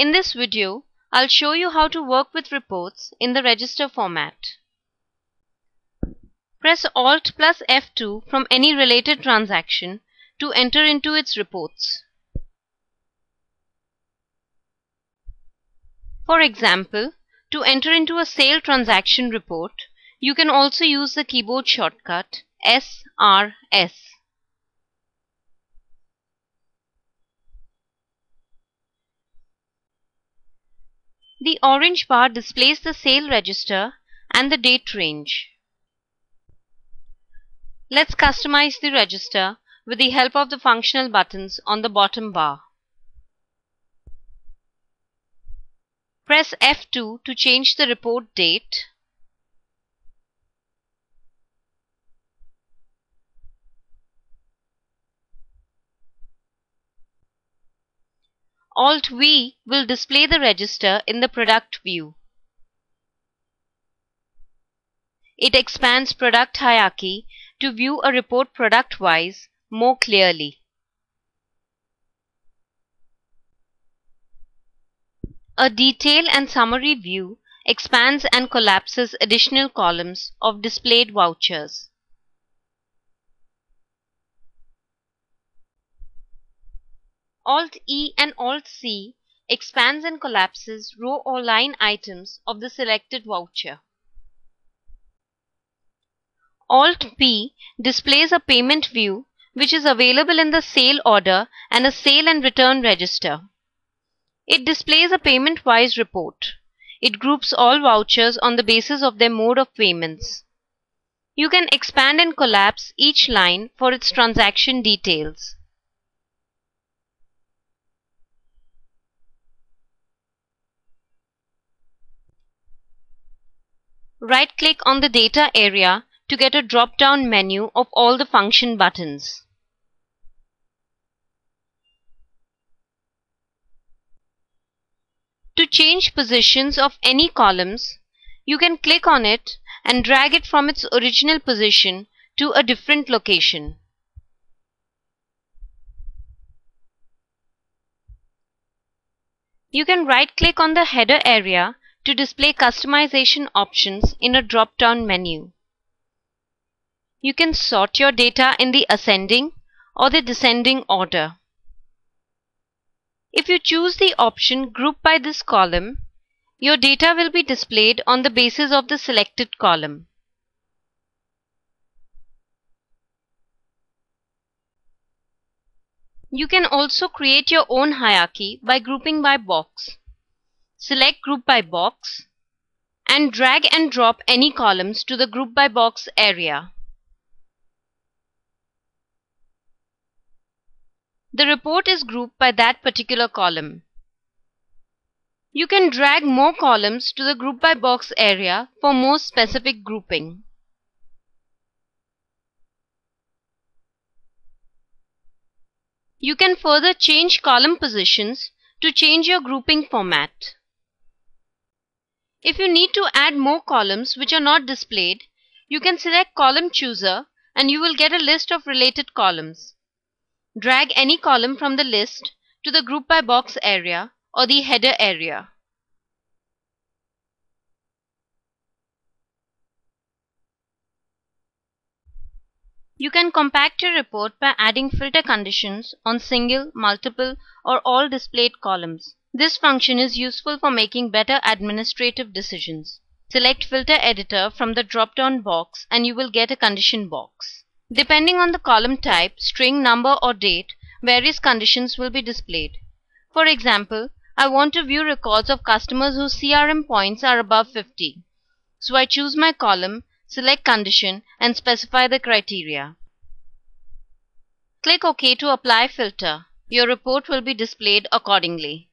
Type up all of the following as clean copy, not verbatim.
In this video, I'll show you how to work with reports in the register format. Press Alt plus F2 from any related transaction to enter into its reports. For example, to enter into a sale transaction report, you can also use the keyboard shortcut SRS. The orange bar displays the sale register and the date range. Let's customize the register with the help of the functional buttons on the bottom bar. Press F2 to change the report date. Alt-V will display the register in the product view. It expands product hierarchy to view a report product-wise more clearly. A detail and summary view expands and collapses additional columns of displayed vouchers. Alt-E and Alt-C expands and collapses row or line items of the selected voucher. Alt-P displays a payment view which is available in the sale order and a sale and return register. It displays a payment-wise report. It groups all vouchers on the basis of their mode of payments. You can expand and collapse each line for its transaction details. Right-click on the data area to get a drop-down menu of all the function buttons. To change positions of any columns, you can click on it and drag it from its original position to a different location. You can right-click on the header area to display customization options in a drop-down menu. You can sort your data in the ascending or the descending order. If you choose the option Group by this column, your data will be displayed on the basis of the selected column. You can also create your own hierarchy by grouping by box. Select Group by Box and drag and drop any columns to the Group by Box area. The report is grouped by that particular column. You can drag more columns to the Group by Box area for more specific grouping. You can further change column positions to change your grouping format. If you need to add more columns which are not displayed, you can select Column Chooser and you will get a list of related columns. Drag any column from the list to the Group by Box area or the header area. You can compact your report by adding filter conditions on single, multiple, or all displayed columns. This function is useful for making better administrative decisions. Select Filter Editor from the drop-down box and you will get a condition box. Depending on the column type, string, number, or date, various conditions will be displayed. For example, I want to view records of customers whose CRM points are above 50. So I choose my column, select Condition, and specify the criteria. Click OK to apply filter. Your report will be displayed accordingly.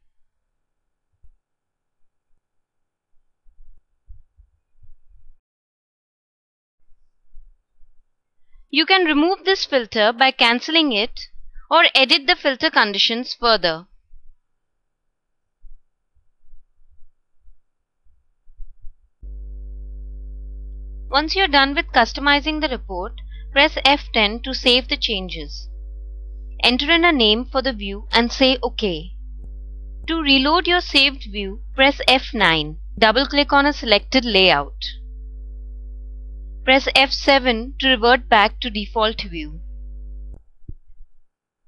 You can remove this filter by cancelling it or edit the filter conditions further. Once you're done with customizing the report, press F10 to save the changes. Enter in a name for the view and say OK. To reload your saved view, press F9. Double-click on a selected layout. Press F7 to revert back to default view.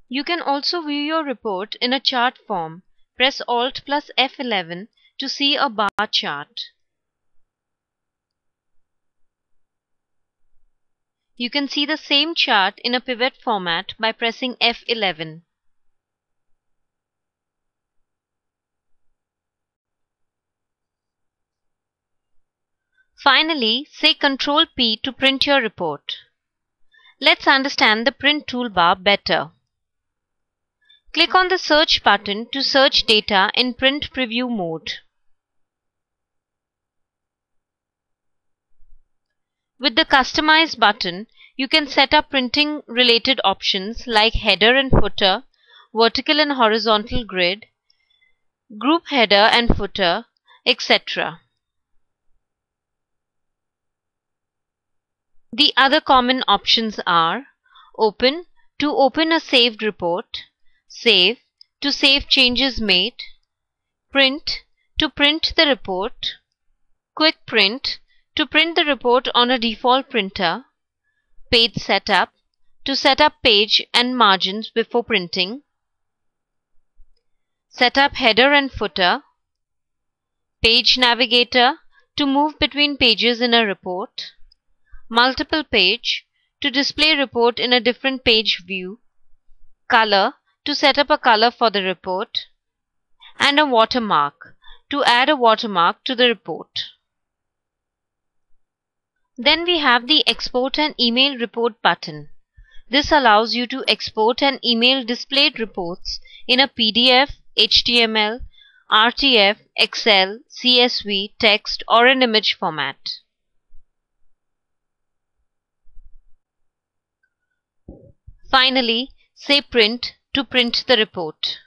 You can also view your report in a chart form. Press Alt plus F11 to see a bar chart. You can see the same chart in a pivot format by pressing F11. Finally, say Ctrl P to print your report. Let's understand the print toolbar better. Click on the search button to search data in print preview mode. With the Customize button, you can set up printing related options like header and footer, vertical and horizontal grid, group header and footer, etc. The other common options are Open to open a saved report, Save to save changes made, Print to print the report, Quick Print to print the report on a default printer, Page Setup to set up page and margins before printing, Set up header and footer, Page Navigator to move between pages in a report, Multiple Page to display report in a different page view, Color to set up a color for the report, and a watermark to add a watermark to the report. Then we have the Export and Email Report button. This allows you to export and email displayed reports in a PDF, HTML, RTF, Excel, CSV, text, or an image format. Finally, say Print to print the report.